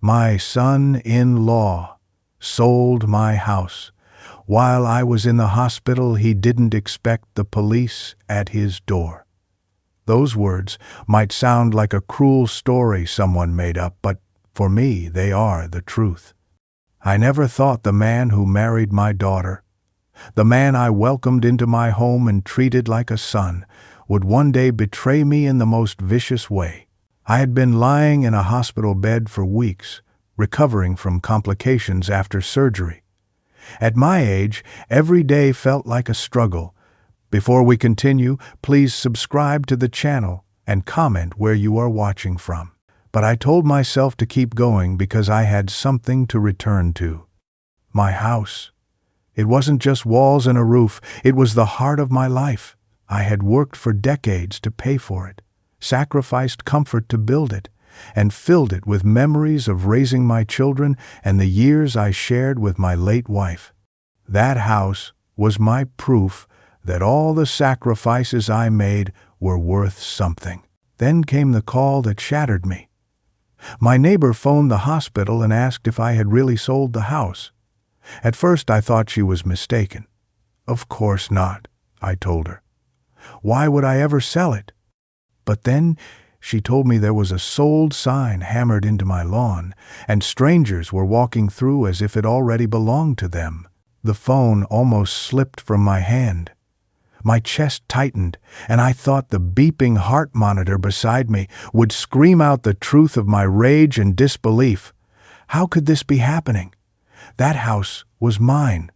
My son-in-law sold my house. While I was in the hospital, he didn't expect the police at his door. Those words might sound like a cruel story someone made up, but for me, they are the truth. I never thought the man who married my daughter, the man I welcomed into my home and treated like a son, would one day betray me in the most vicious way. I had been lying in a hospital bed for weeks, recovering from complications after surgery. At my age, every day felt like a struggle. Before we continue, please subscribe to the channel and comment where you are watching from. But I told myself to keep going because I had something to return to. My house. It wasn't just walls and a roof, it was the heart of my life. I had worked for decades to pay for it, sacrificed comfort to build it, and filled it with memories of raising my children and the years I shared with my late wife. That house was my proof that all the sacrifices I made were worth something. Then came the call that shattered me. My neighbor phoned the hospital and asked if I had really sold the house. At first I thought she was mistaken. Of course not, I told her. Why would I ever sell it? But then she told me there was a sold sign hammered into my lawn, and strangers were walking through as if it already belonged to them. The phone almost slipped from my hand. My chest tightened, and I thought the beeping heart monitor beside me would scream out the truth of my rage and disbelief. How could this be happening? That house was mine.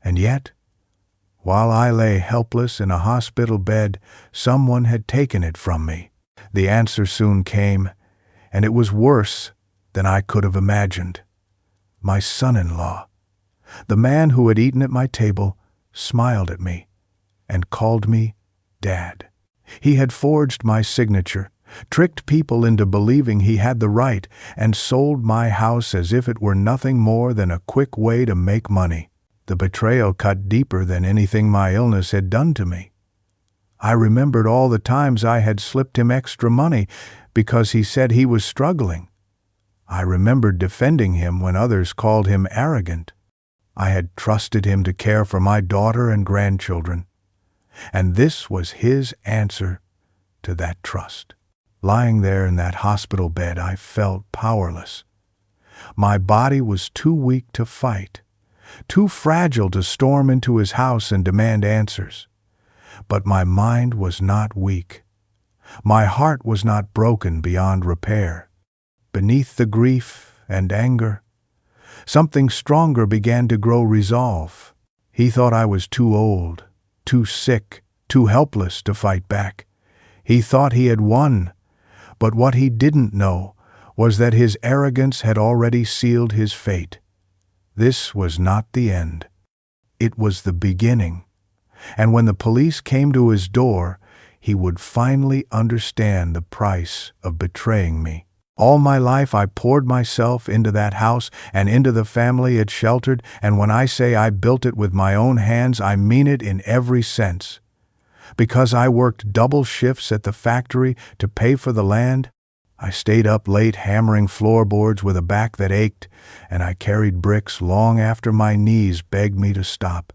And yet, while I lay helpless in a hospital bed, someone had taken it from me. The answer soon came, and it was worse than I could have imagined. My son-in-law, the man who had eaten at my table, smiled at me and called me Dad. He had forged my signature, tricked people into believing he had the right, and sold my house as if it were nothing more than a quick way to make money. The betrayal cut deeper than anything my illness had done to me. I remembered all the times I had slipped him extra money because he said he was struggling. I remembered defending him when others called him arrogant. I had trusted him to care for my daughter and grandchildren. And this was his answer to that trust. Lying there in that hospital bed, I felt powerless. My body was too weak to fight, too fragile to storm into his house and demand answers. But my mind was not weak. My heart was not broken beyond repair. Beneath the grief and anger, something stronger began to grow resolve. He thought I was too old, too sick, too helpless to fight back. He thought he had won, but what he didn't know was that his arrogance had already sealed his fate. This was not the end. It was the beginning. And when the police came to his door, he would finally understand the price of betraying me. All my life I poured myself into that house and into the family it sheltered, and when I say I built it with my own hands, I mean it in every sense. Because I worked double shifts at the factory to pay for the land, I stayed up late hammering floorboards with a back that ached, and I carried bricks long after my knees begged me to stop.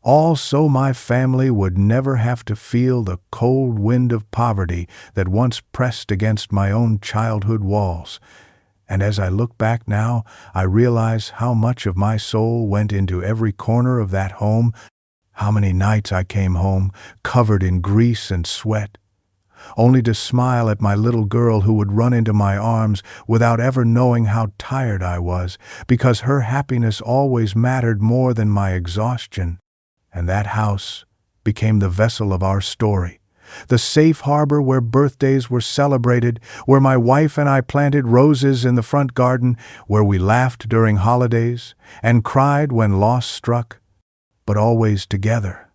All so my family would never have to feel the cold wind of poverty that once pressed against my own childhood walls. And as I look back now, I realize how much of my soul went into every corner of that home, how many nights I came home covered in grease and sweat, only to smile at my little girl who would run into my arms without ever knowing how tired I was, because her happiness always mattered more than my exhaustion. And that house became the vessel of our story, the safe harbor where birthdays were celebrated, where my wife and I planted roses in the front garden, where we laughed during holidays and cried when loss struck, but always together,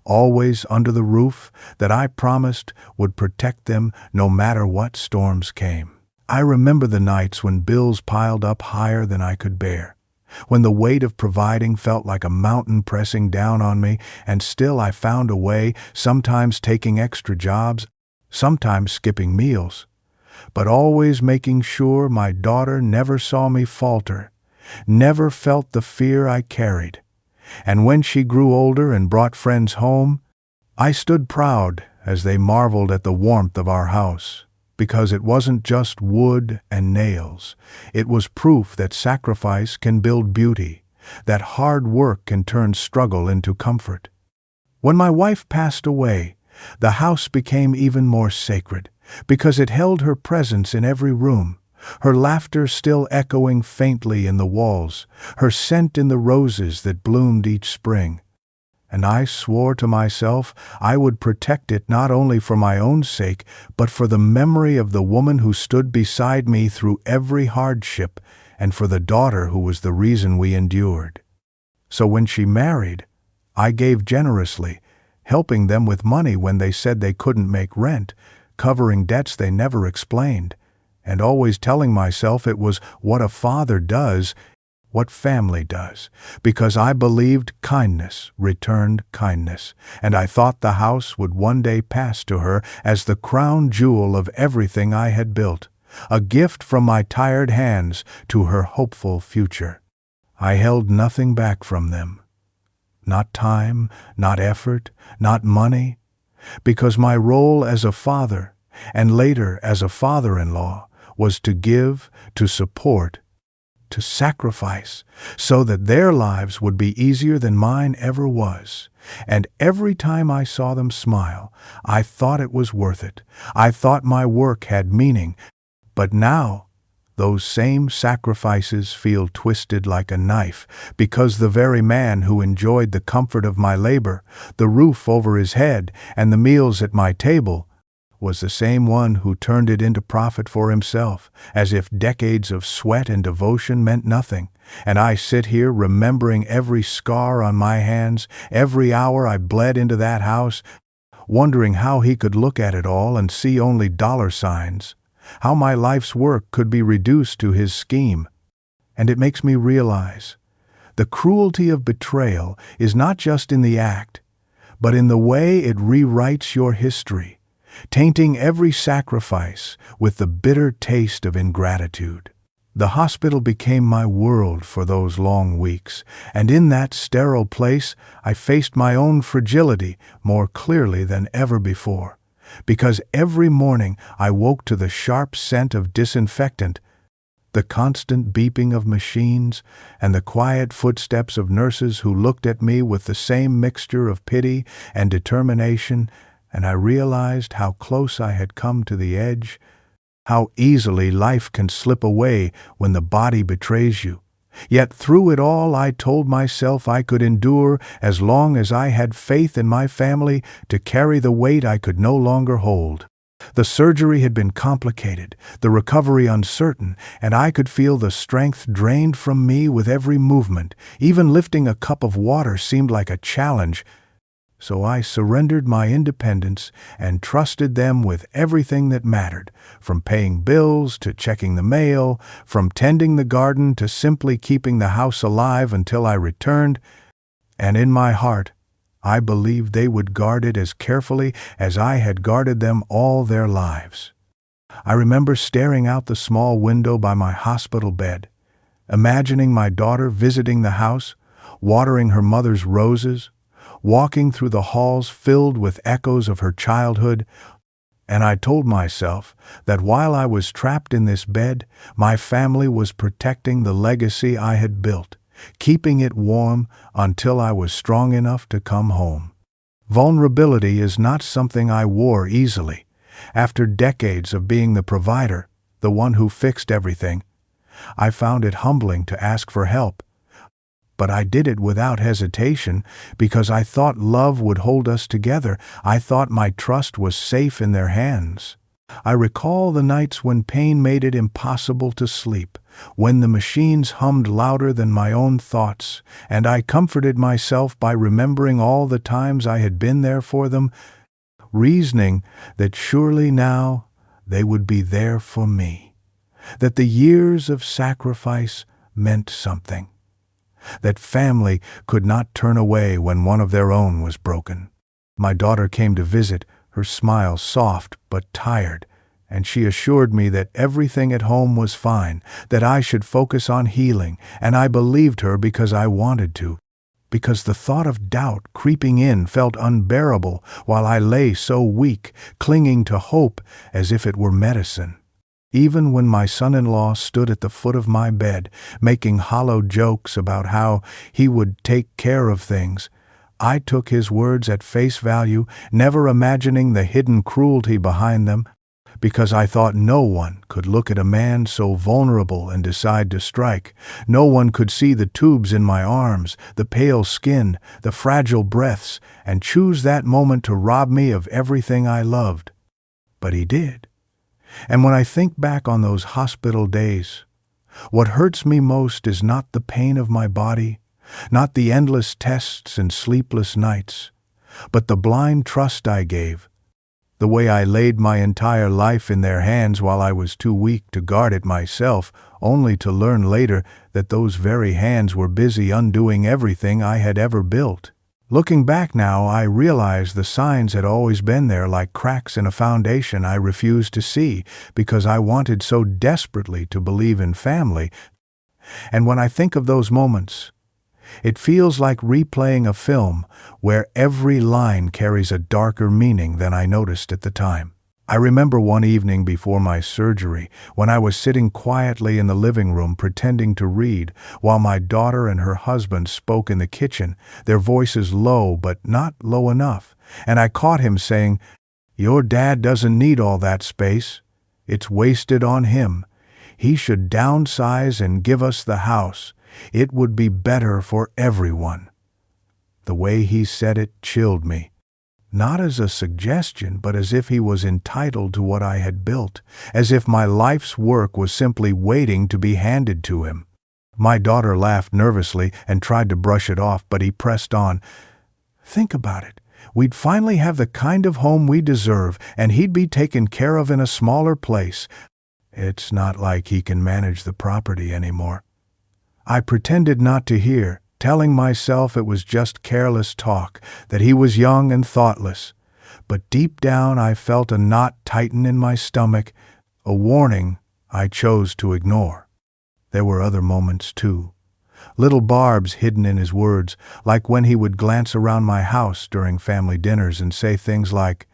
always under the roof that I promised would protect them no matter what storms came. I remember the nights when bills piled up higher than I could bear, when the weight of providing felt like a mountain pressing down on me, and still I found a way, sometimes taking extra jobs, sometimes skipping meals. but always making sure my daughter never saw me falter, never felt the fear I carried. And when she grew older and brought friends home, I stood proud as they marveled at the warmth of our house, because it wasn't just wood and nails. It was proof that sacrifice can build beauty, that hard work can turn struggle into comfort. When my wife passed away, the house became even more sacred, because it held her presence in every room, her laughter still echoing faintly in the walls, her scent in the roses that bloomed each spring. And I swore to myself I would protect it not only for my own sake, but for the memory of the woman who stood beside me through every hardship, and for the daughter who was the reason we endured. So when she married, I gave generously, helping them with money when they said they couldn't make rent, covering debts they never explained, and always telling myself it was what a father does, what family does, because I believed kindness returned kindness, and I thought the house would one day pass to her as the crown jewel of everything I had built, a gift from my tired hands to her hopeful future. I held nothing back from them. Not time, not effort, not money, because my role as a father, and later as a father-in-law, was to give, to support, to sacrifice, so that their lives would be easier than mine ever was. And every time I saw them smile, I thought it was worth it. I thought my work had meaning. But now, those same sacrifices feel twisted like a knife, because the very man who enjoyed the comfort of my labor, the roof over his head, and the meals at my table, was the same one who turned it into profit for himself, as if decades of sweat and devotion meant nothing. And I sit here remembering every scar on my hands, every hour I bled into that house, wondering how he could look at it all and see only dollar signs, how my life's work could be reduced to his scheme. And it makes me realize the cruelty of betrayal is not just in the act, but in the way it rewrites your history, tainting every sacrifice with the bitter taste of ingratitude. The hospital became my world for those long weeks, and in that sterile place I faced my own fragility more clearly than ever before, because every morning I woke to the sharp scent of disinfectant, the constant beeping of machines, and the quiet footsteps of nurses who looked at me with the same mixture of pity and determination, and I realized how close I had come to the edge, how easily life can slip away when the body betrays you. Yet through it all I told myself I could endure as long as I had faith in my family to carry the weight I could no longer hold. The surgery had been complicated, the recovery uncertain, and I could feel the strength drained from me with every movement. Even lifting a cup of water seemed like a challenge. So I surrendered my independence and trusted them with everything that mattered, from paying bills to checking the mail, from tending the garden to simply keeping the house alive until I returned. And in my heart, I believed they would guard it as carefully as I had guarded them all their lives. I remember staring out the small window by my hospital bed, imagining my daughter visiting the house, watering her mother's roses, walking through the halls filled with echoes of her childhood, and I told myself that while I was trapped in this bed, my family was protecting the legacy I had built, keeping it warm until I was strong enough to come home. Vulnerability is not something I wore easily. After decades of being the provider, the one who fixed everything, I found it humbling to ask for help. But I did it without hesitation because I thought love would hold us together. I thought my trust was safe in their hands. I recall the nights when pain made it impossible to sleep, when the machines hummed louder than my own thoughts, and I comforted myself by remembering all the times I had been there for them, reasoning that surely now they would be there for me, that the years of sacrifice meant something, that family could not turn away when one of their own was broken. My daughter came to visit, her smile soft but tired, and she assured me that everything at home was fine, that I should focus on healing, and I believed her because I wanted to, because the thought of doubt creeping in felt unbearable while I lay so weak, clinging to hope as if it were medicine. Even when my son-in-law stood at the foot of my bed, making hollow jokes about how he would take care of things, I took his words at face value, never imagining the hidden cruelty behind them, because I thought no one could look at a man so vulnerable and decide to strike. No one could see the tubes in my arms, the pale skin, the fragile breaths, and choose that moment to rob me of everything I loved. But he did. And when I think back on those hospital days, what hurts me most is not the pain of my body, not the endless tests and sleepless nights, but the blind trust I gave, the way I laid my entire life in their hands while I was too weak to guard it myself, only to learn later that those very hands were busy undoing everything I had ever built. Looking back now, I realize the signs had always been there like cracks in a foundation I refused to see because I wanted so desperately to believe in family. And when I think of those moments, it feels like replaying a film where every line carries a darker meaning than I noticed at the time. I remember one evening before my surgery when I was sitting quietly in the living room pretending to read while my daughter and her husband spoke in the kitchen, their voices low but not low enough, and I caught him saying, "Your dad doesn't need all that space. It's wasted on him. He should downsize and give us the house. It would be better for everyone." The way he said it chilled me. Not as a suggestion, but as if he was entitled to what I had built, as if my life's work was simply waiting to be handed to him. My daughter laughed nervously and tried to brush it off, but he pressed on. "Think about it. We'd finally have the kind of home we deserve, and he'd be taken care of in a smaller place. It's not like he can manage the property anymore." I pretended not to hear, telling myself it was just careless talk, that he was young and thoughtless. But deep down I felt a knot tighten in my stomach, a warning I chose to ignore. There were other moments too. Little barbs hidden in his words, like when he would glance around my house during family dinners and say things like,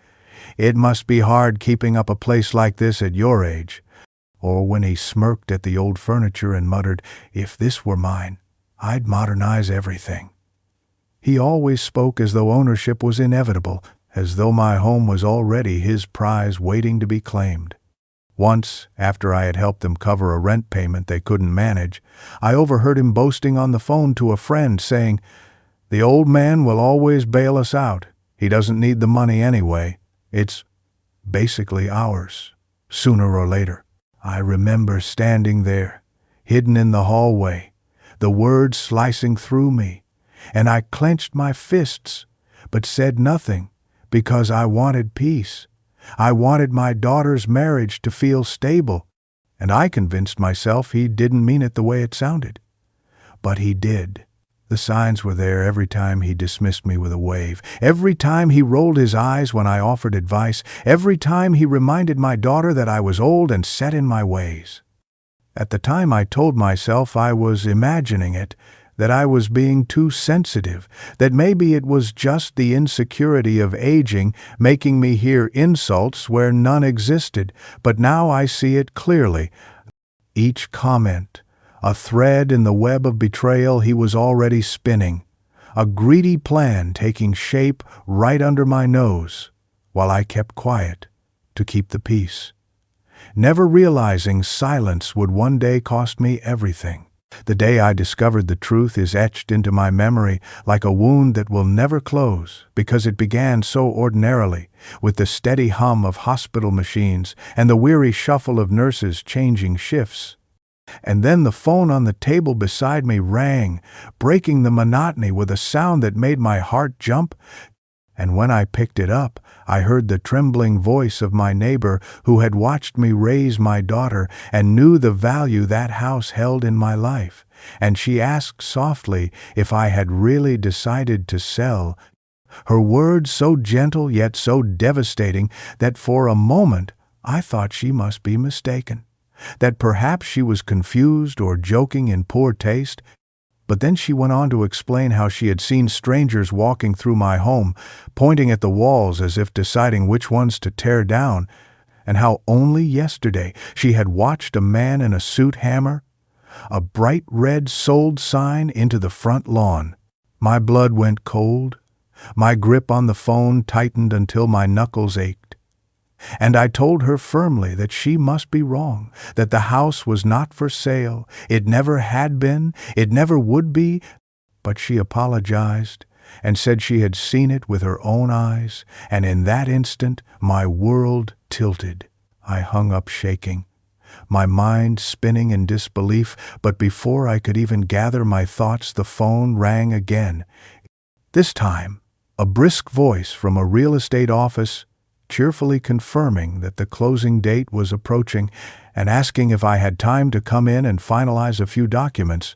"It must be hard keeping up a place like this at your age." Or when he smirked at the old furniture and muttered, "If this were mine, I'd modernize everything." He always spoke as though ownership was inevitable, as though my home was already his prize waiting to be claimed. Once, after I had helped them cover a rent payment they couldn't manage, I overheard him boasting on the phone to a friend, saying, "The old man will always bail us out. He doesn't need the money anyway. It's basically ours, sooner or later." I remember standing there, hidden in the hallway, the words slicing through me, and I clenched my fists, but said nothing because I wanted peace. I wanted my daughter's marriage to feel stable, and I convinced myself he didn't mean it the way it sounded. But he did. The signs were there every time he dismissed me with a wave, every time he rolled his eyes when I offered advice, every time he reminded my daughter that I was old and set in my ways. At the time I told myself I was imagining it, that I was being too sensitive, that maybe it was just the insecurity of aging making me hear insults where none existed, but now I see it clearly. Each comment, a thread in the web of betrayal he was already spinning, a greedy plan taking shape right under my nose, while I kept quiet to keep the peace, never realizing silence would one day cost me everything. The day I discovered the truth is etched into my memory like a wound that will never close, because it began so ordinarily, with the steady hum of hospital machines and the weary shuffle of nurses changing shifts. And then the phone on the table beside me rang, breaking the monotony with a sound that made my heart jump. And when I picked it up, I heard the trembling voice of my neighbor who had watched me raise my daughter and knew the value that house held in my life. And she asked softly if I had really decided to sell. Her words so gentle yet so devastating that for a moment I thought she must be mistaken, that perhaps she was confused or joking in poor taste, but then she went on to explain how she had seen strangers walking through my home, pointing at the walls as if deciding which ones to tear down, and how only yesterday she had watched a man in a suit hammer a bright red sold sign into the front lawn. My blood went cold. My grip on the phone tightened until my knuckles ached. And I told her firmly that she must be wrong, that the house was not for sale, it never had been, it never would be, but she apologized and said she had seen it with her own eyes, and in that instant my world tilted. I hung up shaking, my mind spinning in disbelief, but before I could even gather my thoughts, the phone rang again. This time, a brisk voice from a real estate office, cheerfully confirming that the closing date was approaching and asking if I had time to come in and finalize a few documents.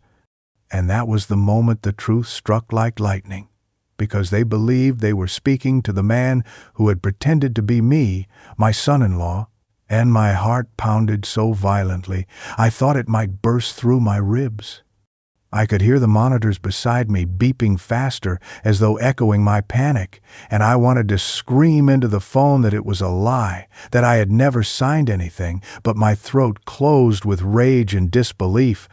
And that was the moment the truth struck like lightning, because they believed they were speaking to the man who had pretended to be me, my son-in-law, and my heart pounded so violently I thought it might burst through my ribs. I could hear the monitors beside me beeping faster as though echoing my panic, and I wanted to scream into the phone that it was a lie, that I had never signed anything, but my throat closed with rage and disbelief,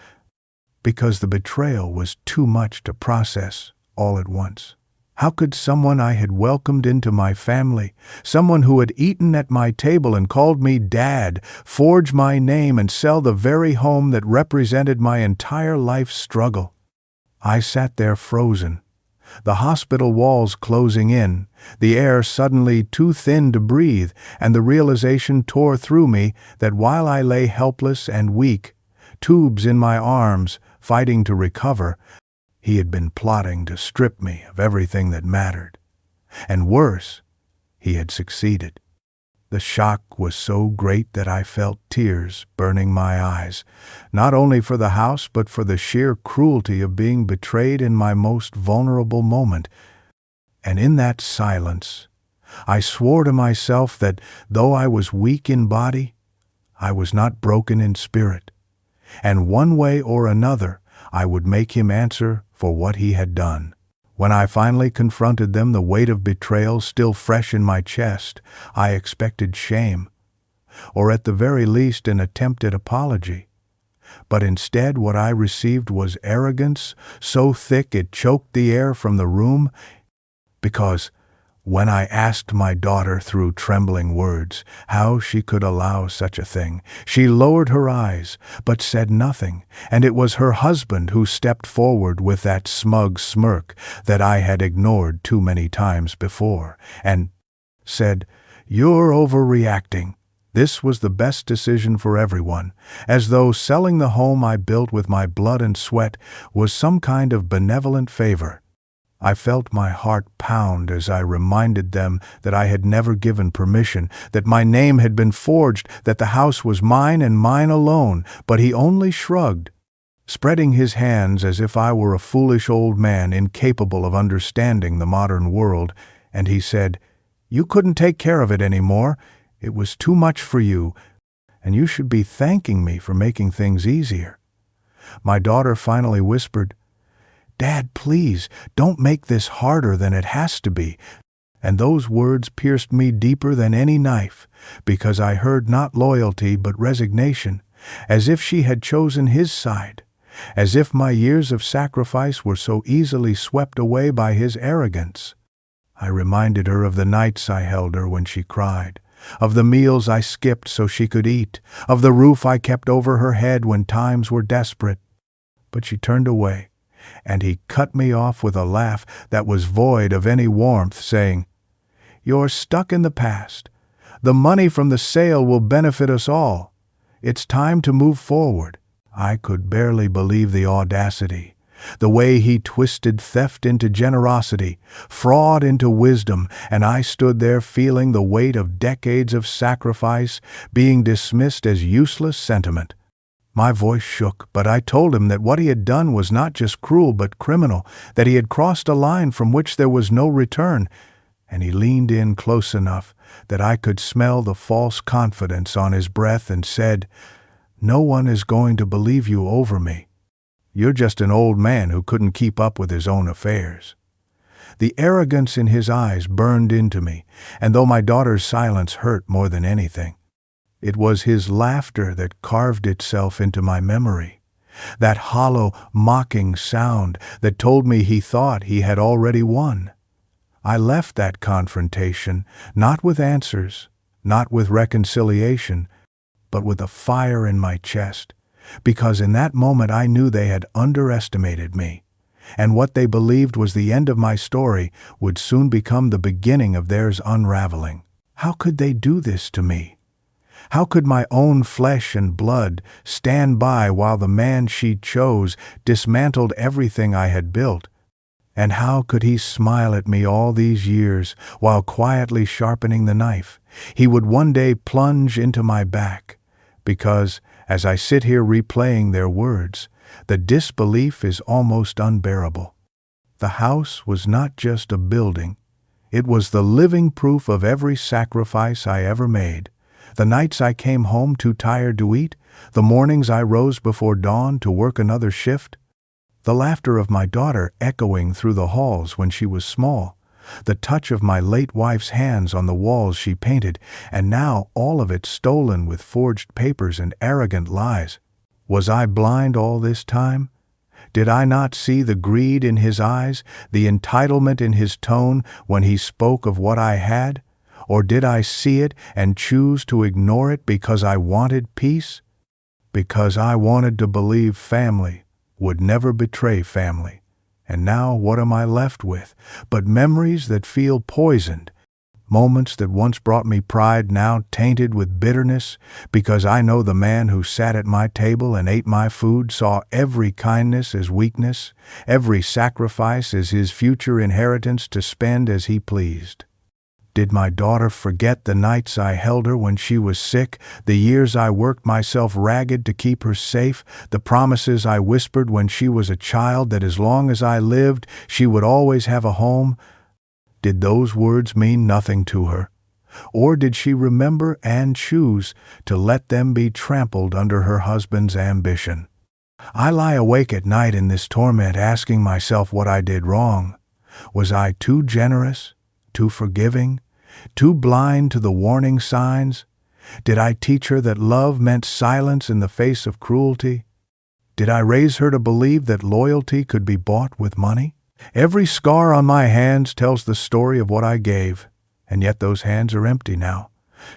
because the betrayal was too much to process all at once. How could someone I had welcomed into my family, someone who had eaten at my table and called me Dad, forge my name and sell the very home that represented my entire life's struggle? I sat there frozen, the hospital walls closing in, the air suddenly too thin to breathe, and the realization tore through me that while I lay helpless and weak, tubes in my arms, fighting to recover, he had been plotting to strip me of everything that mattered. And worse, he had succeeded. The shock was so great that I felt tears burning my eyes, not only for the house but for the sheer cruelty of being betrayed in my most vulnerable moment. And in that silence, I swore to myself that though I was weak in body, I was not broken in spirit, and one way or another I would make him answer for what he had done. When I finally confronted them, the weight of betrayal still fresh in my chest, I expected shame, or at the very least an attempt at apology. But instead what I received was arrogance so thick it choked the air from the room, because when I asked my daughter through trembling words how she could allow such a thing, she lowered her eyes but said nothing, and it was her husband who stepped forward with that smug smirk that I had ignored too many times before, and said, "You're overreacting. This was the best decision for everyone," as though selling the home I built with my blood and sweat was some kind of benevolent favor. I felt my heart pound as I reminded them that I had never given permission, that my name had been forged, that the house was mine and mine alone, but he only shrugged, spreading his hands as if I were a foolish old man incapable of understanding the modern world, and he said, "You couldn't take care of it anymore. It was too much for you, and you should be thanking me for making things easier." My daughter finally whispered, "Dad, please, don't make this harder than it has to be." And those words pierced me deeper than any knife, because I heard not loyalty but resignation, as if she had chosen his side, as if my years of sacrifice were so easily swept away by his arrogance. I reminded her of the nights I held her when she cried, of the meals I skipped so she could eat, of the roof I kept over her head when times were desperate. But she turned away, and he cut me off with a laugh that was void of any warmth, saying, "You're stuck in the past. The money from the sale will benefit us all. It's time to move forward." I could barely believe the audacity, the way he twisted theft into generosity, fraud into wisdom, and I stood there feeling the weight of decades of sacrifice being dismissed as useless sentiment. My voice shook, but I told him that what he had done was not just cruel but criminal, that he had crossed a line from which there was no return, and he leaned in close enough that I could smell the false confidence on his breath and said, "No one is going to believe you over me. You're just an old man who couldn't keep up with his own affairs." The arrogance in his eyes burned into me, and though my daughter's silence hurt more than anything, it was his laughter that carved itself into my memory, that hollow, mocking sound that told me he thought he had already won. I left that confrontation not with answers, not with reconciliation, but with a fire in my chest, because in that moment I knew they had underestimated me, and what they believed was the end of my story would soon become the beginning of theirs unraveling. How could they do this to me? How could my own flesh and blood stand by while the man she chose dismantled everything I had built? And how could he smile at me all these years while quietly sharpening the knife he would one day plunge into my back? Because, as I sit here replaying their words, the disbelief is almost unbearable. The house was not just a building. It was the living proof of every sacrifice I ever made. The nights I came home too tired to eat, the mornings I rose before dawn to work another shift, the laughter of my daughter echoing through the halls when she was small, the touch of my late wife's hands on the walls she painted, and now all of it stolen with forged papers and arrogant lies. Was I blind all this time? Did I not see the greed in his eyes, the entitlement in his tone when he spoke of what I had? Or did I see it and choose to ignore it because I wanted peace? Because I wanted to believe family would never betray family. And now what am I left with but memories that feel poisoned, moments that once brought me pride now tainted with bitterness, because I know the man who sat at my table and ate my food saw every kindness as weakness, every sacrifice as his future inheritance to spend as he pleased. Did my daughter forget the nights I held her when she was sick, the years I worked myself ragged to keep her safe, the promises I whispered when she was a child that as long as I lived she would always have a home? Did those words mean nothing to her? Or did she remember and choose to let them be trampled under her husband's ambition? I lie awake at night in this torment asking myself what I did wrong. Was I too generous, too forgiving, too blind to the warning signs? Did I teach her that love meant silence in the face of cruelty? Did I raise her to believe that loyalty could be bought with money? Every scar on my hands tells the story of what I gave, and yet those hands are empty now,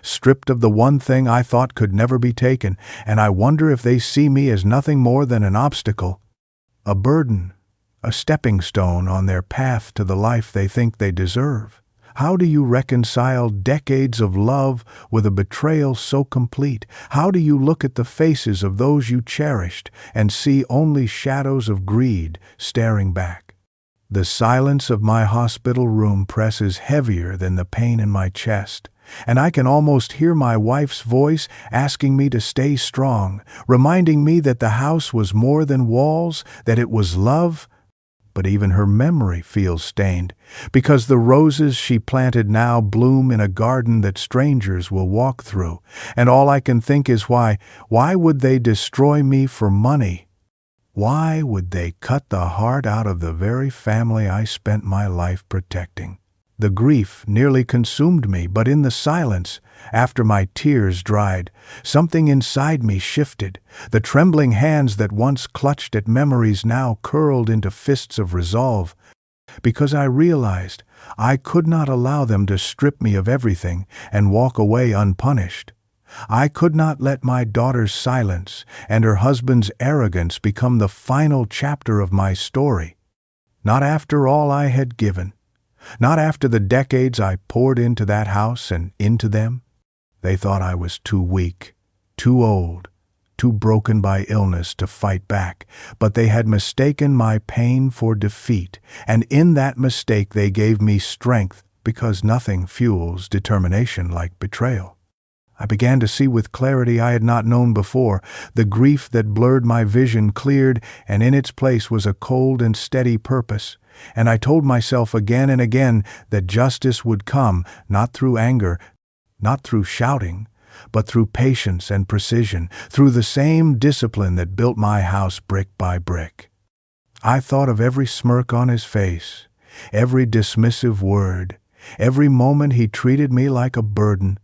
stripped of the one thing I thought could never be taken, and I wonder if they see me as nothing more than an obstacle, a burden, a stepping stone on their path to the life they think they deserve. How do you reconcile decades of love with a betrayal so complete? How do you look at the faces of those you cherished and see only shadows of greed staring back? The silence of my hospital room presses heavier than the pain in my chest, and I can almost hear my wife's voice asking me to stay strong, reminding me that the house was more than walls, that it was love. But even her memory feels stained, because the roses she planted now bloom in a garden that strangers will walk through, and all I can think is why would they destroy me for money? Why would they cut the heart out of the very family I spent my life protecting? The grief nearly consumed me, but in the silence, after my tears dried, something inside me shifted. The trembling hands that once clutched at memories now curled into fists of resolve, because I realized I could not allow them to strip me of everything and walk away unpunished. I could not let my daughter's silence and her husband's arrogance become the final chapter of my story. Not after all I had given. Not after the decades I poured into that house and into them. They thought I was too weak, too old, too broken by illness to fight back, but they had mistaken my pain for defeat, and in that mistake they gave me strength, because nothing fuels determination like betrayal. I began to see with clarity I had not known before. The grief that blurred my vision cleared, and in its place was a cold and steady purpose. And I told myself again and again that justice would come, not through anger, not through shouting, but through patience and precision, through the same discipline that built my house brick by brick. I thought of every smirk on his face, every dismissive word, every moment he treated me like a burden,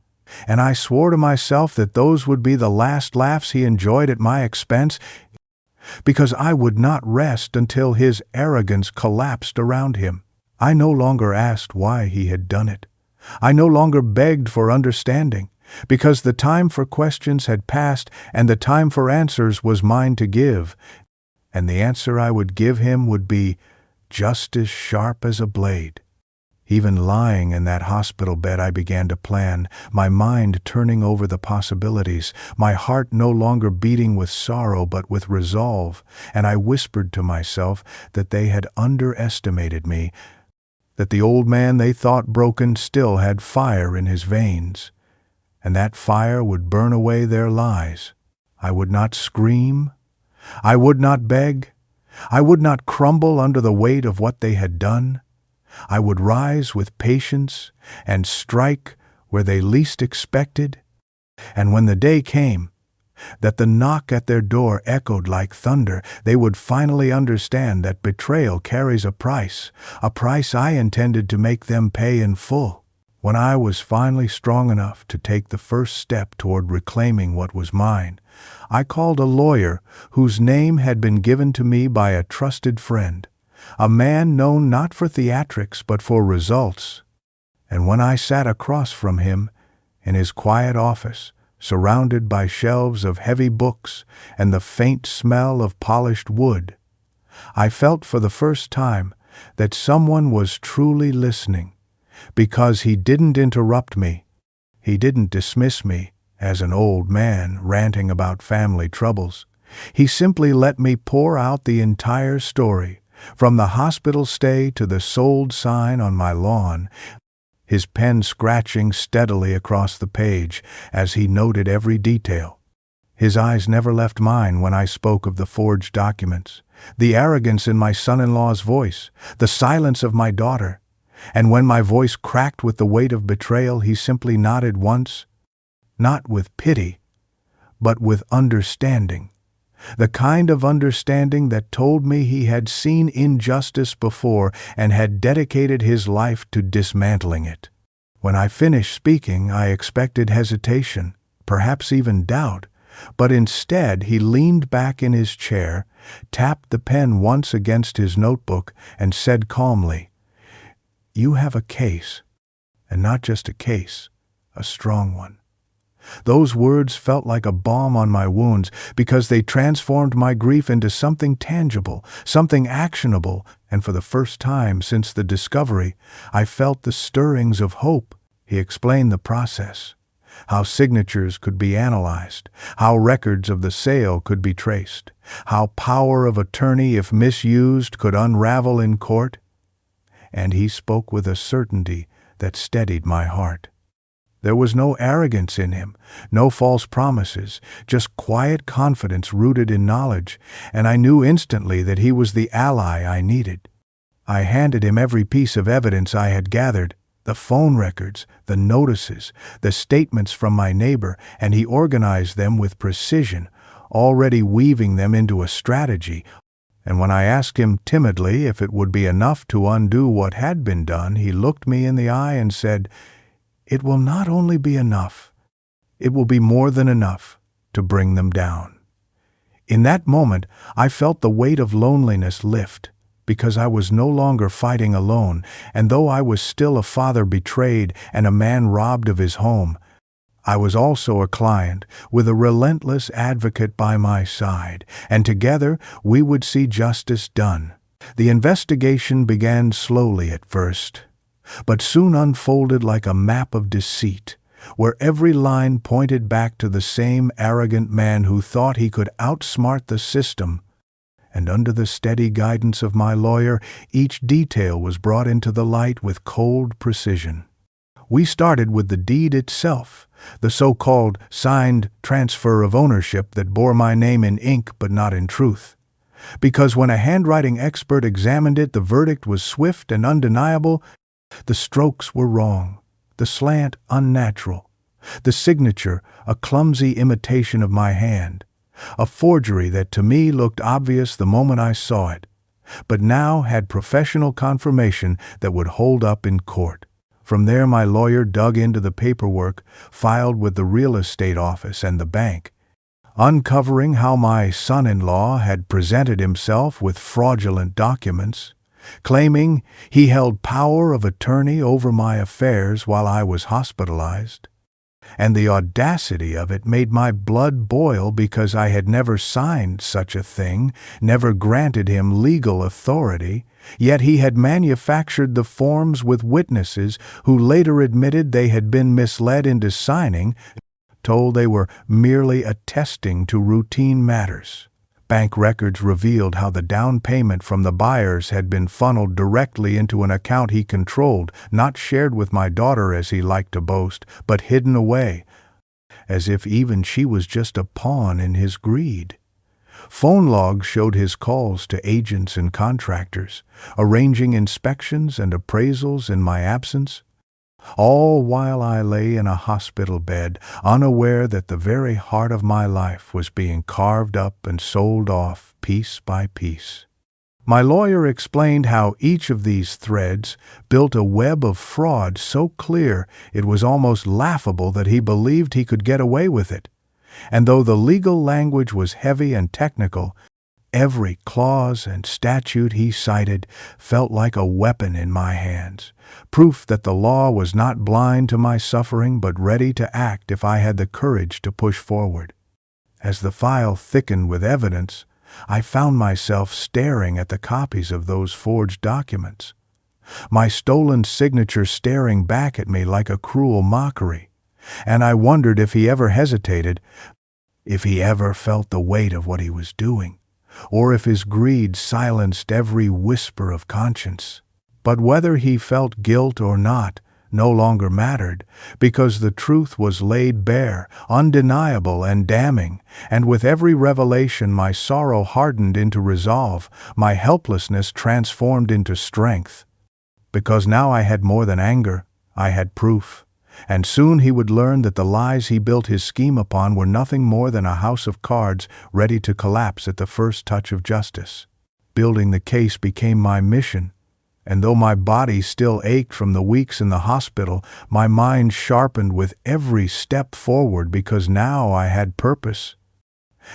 and I swore to myself that those would be the last laughs he enjoyed at my expense, because I would not rest until his arrogance collapsed around him. I no longer asked why he had done it. I no longer begged for understanding, because the time for questions had passed and the time for answers was mine to give, and the answer I would give him would be just as sharp as a blade. Even lying in that hospital bed, I began to plan, my mind turning over the possibilities, my heart no longer beating with sorrow but with resolve, and I whispered to myself that they had underestimated me, that the old man they thought broken still had fire in his veins, and that fire would burn away their lies. I would not scream, I would not beg, I would not crumble under the weight of what they had done. I would rise with patience and strike where they least expected, and when the day came that the knock at their door echoed like thunder, they would finally understand that betrayal carries a price I intended to make them pay in full. When I was finally strong enough to take the first step toward reclaiming what was mine, I called a lawyer whose name had been given to me by a trusted friend, a man known not for theatrics but for results. And when I sat across from him in his quiet office, surrounded by shelves of heavy books and the faint smell of polished wood, I felt for the first time that someone was truly listening, because he didn't interrupt me. He didn't dismiss me as an old man ranting about family troubles. He simply let me pour out the entire story, from the hospital stay to the sold sign on my lawn, his pen scratching steadily across the page as he noted every detail. His eyes never left mine when I spoke of the forged documents, the arrogance in my son-in-law's voice, the silence of my daughter, and when my voice cracked with the weight of betrayal, he simply nodded once, not with pity, but with understanding. The kind of understanding that told me he had seen injustice before and had dedicated his life to dismantling it. When I finished speaking, I expected hesitation, perhaps even doubt, but instead he leaned back in his chair, tapped the pen once against his notebook, and said calmly, "You have a case, and not just a case, a strong one." Those words felt like a balm on my wounds because they transformed my grief into something tangible, something actionable, and for the first time since the discovery, I felt the stirrings of hope. He explained the process, how signatures could be analyzed, how records of the sale could be traced, how power of attorney, if misused, could unravel in court. And he spoke with a certainty that steadied my heart. There was no arrogance in him, no false promises, just quiet confidence rooted in knowledge, and I knew instantly that he was the ally I needed. I handed him every piece of evidence I had gathered, the phone records, the notices, the statements from my neighbor, and he organized them with precision, already weaving them into a strategy. And when I asked him timidly if it would be enough to undo what had been done, he looked me in the eye and said, "It will not only be enough, it will be more than enough to bring them down." In that moment, I felt the weight of loneliness lift, because I was no longer fighting alone, and though I was still a father betrayed and a man robbed of his home, I was also a client with a relentless advocate by my side, and together we would see justice done. The investigation began slowly at first, but soon unfolded like a map of deceit, where every line pointed back to the same arrogant man who thought he could outsmart the system. And under the steady guidance of my lawyer, each detail was brought into the light with cold precision. We started with the deed itself, the so-called signed transfer of ownership that bore my name in ink but not in truth. Because when a handwriting expert examined it, the verdict was swift and undeniable. The strokes were wrong, the slant unnatural, the signature a clumsy imitation of my hand, a forgery that to me looked obvious the moment I saw it, but now had professional confirmation that would hold up in court. From there my lawyer dug into the paperwork filed with the real estate office and the bank, uncovering how my son-in-law had presented himself with fraudulent documents, claiming he held power of attorney over my affairs while I was hospitalized. And the audacity of it made my blood boil because I had never signed such a thing, never granted him legal authority, yet he had manufactured the forms with witnesses who later admitted they had been misled into signing, told they were merely attesting to routine matters. Bank records revealed how the down payment from the buyers had been funneled directly into an account he controlled, not shared with my daughter as he liked to boast, but hidden away, as if even she was just a pawn in his greed. Phone logs showed his calls to agents and contractors, arranging inspections and appraisals in my absence, all while I lay in a hospital bed, unaware that the very heart of my life was being carved up and sold off piece by piece. My lawyer explained how each of these threads built a web of fraud so clear it was almost laughable that he believed he could get away with it. And though the legal language was heavy and technical, every clause and statute he cited felt like a weapon in my hands, proof that the law was not blind to my suffering but ready to act if I had the courage to push forward. As the file thickened with evidence, I found myself staring at the copies of those forged documents, my stolen signature staring back at me like a cruel mockery, and I wondered if he ever hesitated, if he ever felt the weight of what he was doing, or if his greed silenced every whisper of conscience. But whether he felt guilt or not no longer mattered, because the truth was laid bare, undeniable and damning, and with every revelation my sorrow hardened into resolve, my helplessness transformed into strength. Because now I had more than anger, I had proof, and soon he would learn that the lies he built his scheme upon were nothing more than a house of cards ready to collapse at the first touch of justice. Building the case became my mission, and though my body still ached from the weeks in the hospital, my mind sharpened with every step forward because now I had purpose.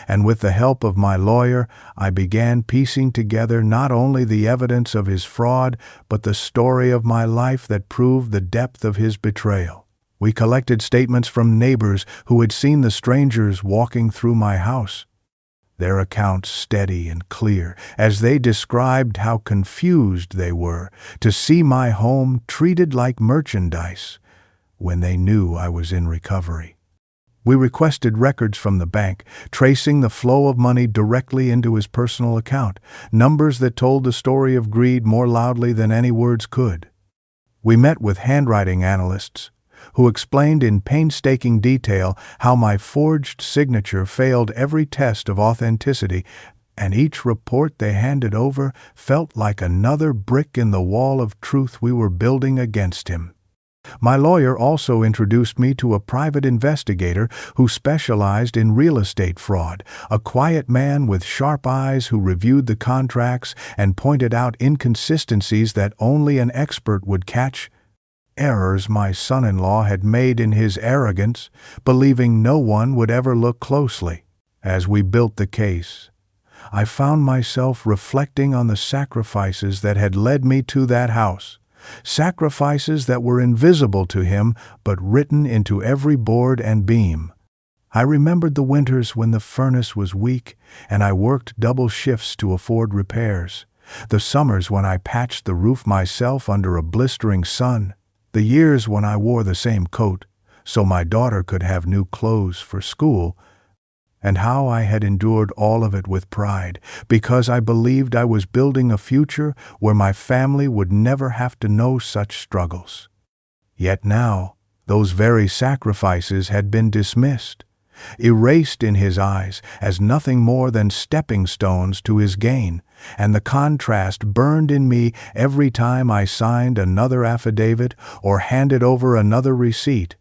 And with the help of my lawyer, I began piecing together not only the evidence of his fraud, but the story of my life that proved the depth of his betrayal. We collected statements from neighbors who had seen the strangers walking through my house, their accounts steady and clear, as they described how confused they were to see my home treated like merchandise when they knew I was in recovery. We requested records from the bank, tracing the flow of money directly into his personal account, numbers that told the story of greed more loudly than any words could. We met with handwriting analysts, who explained in painstaking detail how my forged signature failed every test of authenticity, and each report they handed over felt like another brick in the wall of truth we were building against him. My lawyer also introduced me to a private investigator who specialized in real estate fraud, a quiet man with sharp eyes who reviewed the contracts and pointed out inconsistencies that only an expert would catch, errors my son-in-law had made in his arrogance, believing no one would ever look closely. As we built the case, I found myself reflecting on the sacrifices that had led me to that house, sacrifices that were invisible to him but written into every board and beam. I remembered the winters when the furnace was weak and I worked double shifts to afford repairs, the summers when I patched the roof myself under a blistering sun, the years when I wore the same coat so my daughter could have new clothes for school, and how I had endured all of it with pride because I believed I was building a future where my family would never have to know such struggles. Yet now, those very sacrifices had been dismissed, erased in his eyes as nothing more than stepping stones to his gain, and the contrast burned in me every time I signed another affidavit or handed over another receipt.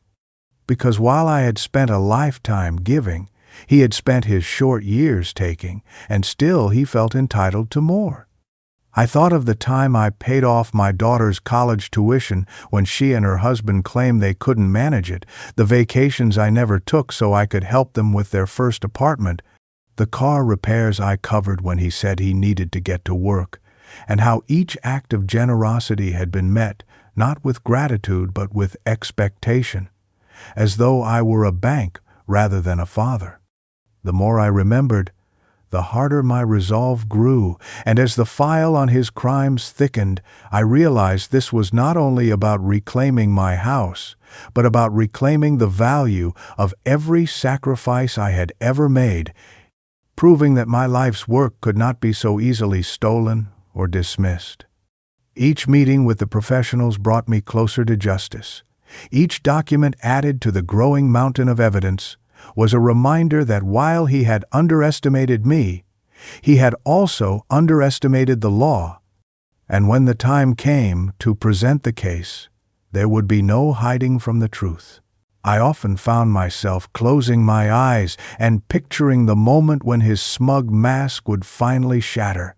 Because while I had spent a lifetime giving, he had spent his short years taking, and still he felt entitled to more. I thought of the time I paid off my daughter's college tuition when she and her husband claimed they couldn't manage it, the vacations I never took so I could help them with their first apartment, the car repairs I covered when he said he needed to get to work, and how each act of generosity had been met, not with gratitude but with expectation, as though I were a bank rather than a father. The more I remembered, the harder my resolve grew, and as the file on his crimes thickened, I realized this was not only about reclaiming my house, but about reclaiming the value of every sacrifice I had ever made, proving that my life's work could not be so easily stolen or dismissed. Each meeting with the professionals brought me closer to justice. Each document added to the growing mountain of evidence was a reminder that while he had underestimated me, he had also underestimated the law, and when the time came to present the case, there would be no hiding from the truth. I often found myself closing my eyes and picturing the moment when his smug mask would finally shatter,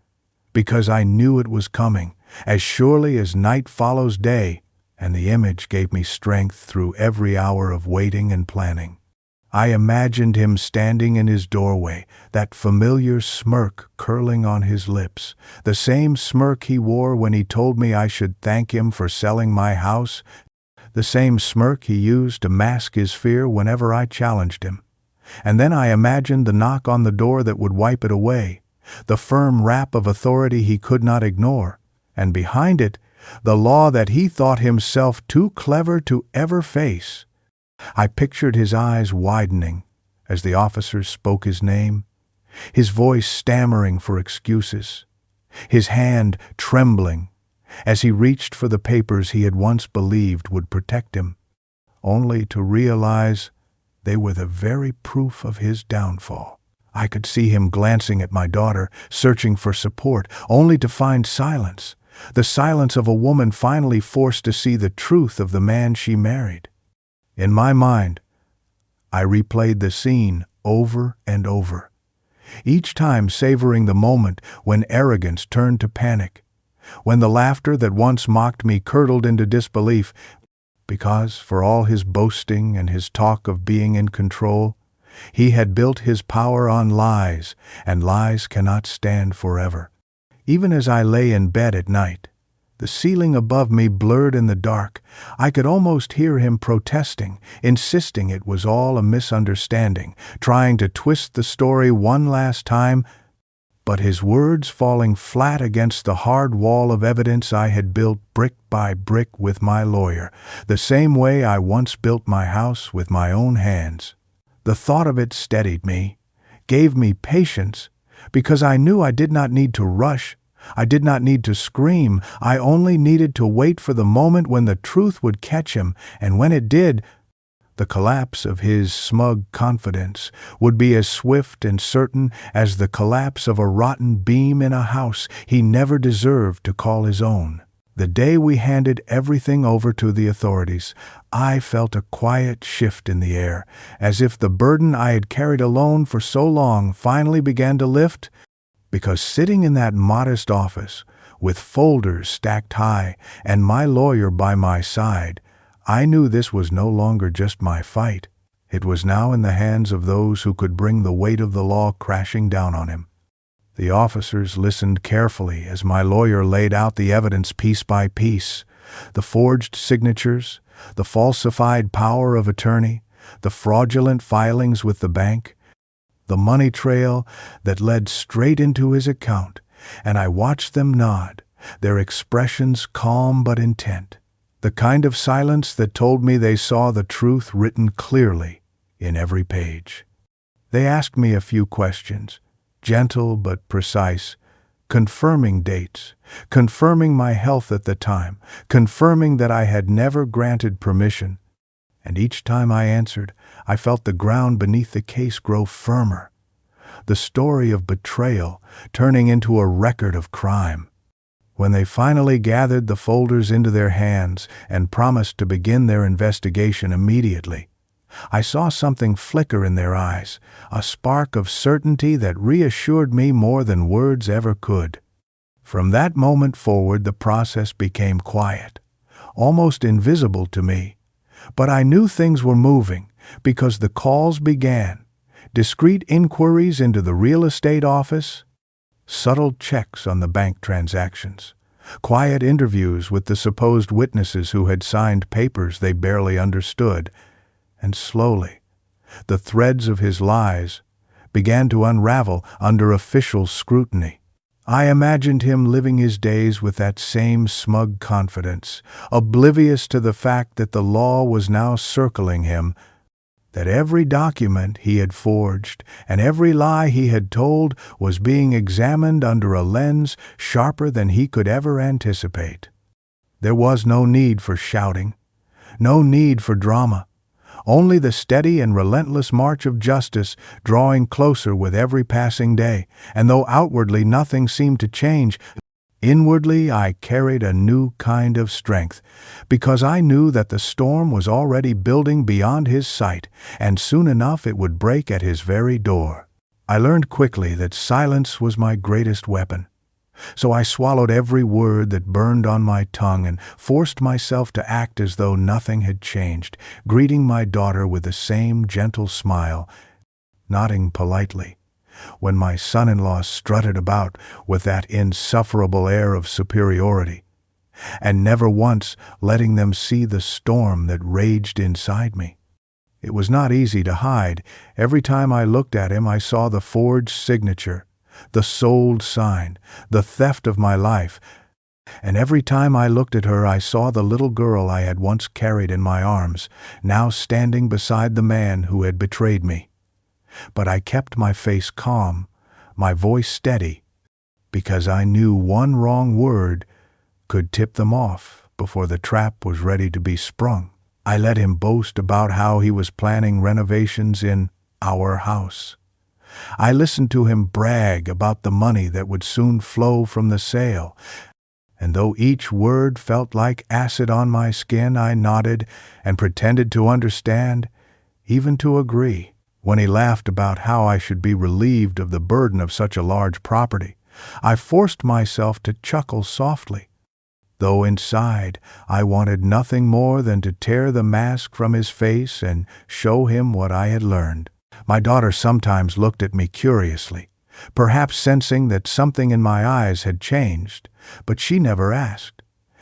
because I knew it was coming, as surely as night follows day, and the image gave me strength through every hour of waiting and planning. I imagined him standing in his doorway, that familiar smirk curling on his lips, the same smirk he wore when he told me I should thank him for selling my house, the same smirk he used to mask his fear whenever I challenged him. And then I imagined the knock on the door that would wipe it away, the firm rap of authority he could not ignore, and behind it, the law that he thought himself too clever to ever face. I pictured his eyes widening as the officers spoke his name, his voice stammering for excuses, his hand trembling as he reached for the papers he had once believed would protect him, only to realize they were the very proof of his downfall. I could see him glancing at my daughter, searching for support, only to find silence, the silence of a woman finally forced to see the truth of the man she married. In my mind, I replayed the scene over and over, each time savoring the moment when arrogance turned to panic, when the laughter that once mocked me curdled into disbelief, because, for all his boasting and his talk of being in control, he had built his power on lies, and lies cannot stand forever. Even as I lay in bed at night, the ceiling above me blurred in the dark, I could almost hear him protesting, insisting it was all a misunderstanding, trying to twist the story one last time, but his words falling flat against the hard wall of evidence I had built brick by brick with my lawyer, the same way I once built my house with my own hands. The thought of it steadied me, gave me patience, because I knew I did not need to rush, I did not need to scream, I only needed to wait for the moment when the truth would catch him, and when it did, the collapse of his smug confidence would be as swift and certain as the collapse of a rotten beam in a house he never deserved to call his own. The day we handed everything over to the authorities, I felt a quiet shift in the air, as if the burden I had carried alone for so long finally began to lift, because sitting in that modest office, with folders stacked high and my lawyer by my side, I knew this was no longer just my fight. It was now in the hands of those who could bring the weight of the law crashing down on him. The officers listened carefully as my lawyer laid out the evidence piece by piece, the forged signatures, the falsified power of attorney, the fraudulent filings with the bank, the money trail that led straight into his account, and I watched them nod, their expressions calm but intent, the kind of silence that told me they saw the truth written clearly in every page. They asked me a few questions, gentle but precise, confirming dates, confirming my health at the time, confirming that I had never granted permission. And each time I answered, I felt the ground beneath the case grow firmer. The story of betrayal turning into a record of crime. When they finally gathered the folders into their hands and promised to begin their investigation immediately, I saw something flicker in their eyes, a spark of certainty that reassured me more than words ever could. From that moment forward, the process became quiet, almost invisible to me. But I knew things were moving because the calls began. Discreet inquiries into the real estate office, subtle checks on the bank transactions, quiet interviews with the supposed witnesses who had signed papers they barely understood, and slowly, the threads of his lies began to unravel under official scrutiny. I imagined him living his days with that same smug confidence, oblivious to the fact that the law was now circling him, that every document he had forged and every lie he had told was being examined under a lens sharper than he could ever anticipate. There was no need for shouting, no need for drama, only the steady and relentless march of justice drawing closer with every passing day, and though outwardly nothing seemed to change, inwardly I carried a new kind of strength, because I knew that the storm was already building beyond his sight, and soon enough it would break at his very door. I learned quickly that silence was my greatest weapon. So I swallowed every word that burned on my tongue and forced myself to act as though nothing had changed, greeting my daughter with the same gentle smile, nodding politely when my son-in-law strutted about with that insufferable air of superiority, and never once letting them see the storm that raged inside me. It was not easy to hide. Every time I looked at him, I saw the forged signature, the sold sign, the theft of my life, and every time I looked at her I saw the little girl I had once carried in my arms, now standing beside the man who had betrayed me. But I kept my face calm, my voice steady, because I knew one wrong word could tip them off before the trap was ready to be sprung. I let him boast about how he was planning renovations in our house. I listened to him brag about the money that would soon flow from the sale, and though each word felt like acid on my skin, I nodded and pretended to understand, even to agree. When he laughed about how I should be relieved of the burden of such a large property, I forced myself to chuckle softly, though inside I wanted nothing more than to tear the mask from his face and show him what I had learned. My daughter sometimes looked at me curiously, perhaps sensing that something in my eyes had changed, but she never asked,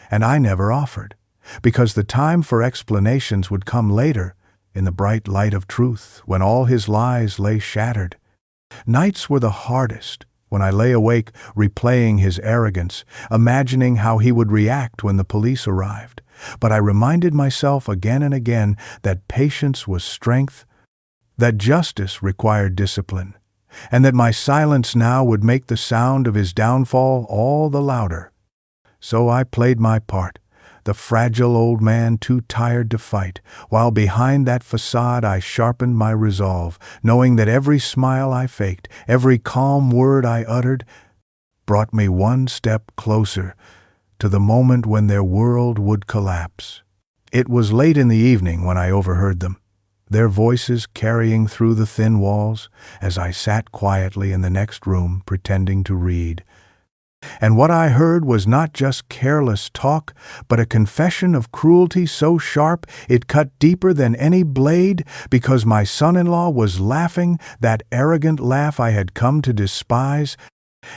and I never offered, because the time for explanations would come later, in the bright light of truth, when all his lies lay shattered. Nights were the hardest, when I lay awake replaying his arrogance, imagining how he would react when the police arrived. But I reminded myself again and again that patience was strength, that justice required discipline, and that my silence now would make the sound of his downfall all the louder. So I played my part, the fragile old man too tired to fight, while behind that facade I sharpened my resolve, knowing that every smile I faked, every calm word I uttered, brought me one step closer to the moment when their world would collapse. It was late in the evening when I overheard them, their voices carrying through the thin walls, as I sat quietly in the next room pretending to read. And what I heard was not just careless talk, but a confession of cruelty so sharp it cut deeper than any blade, because my son-in-law was laughing, that arrogant laugh I had come to despise,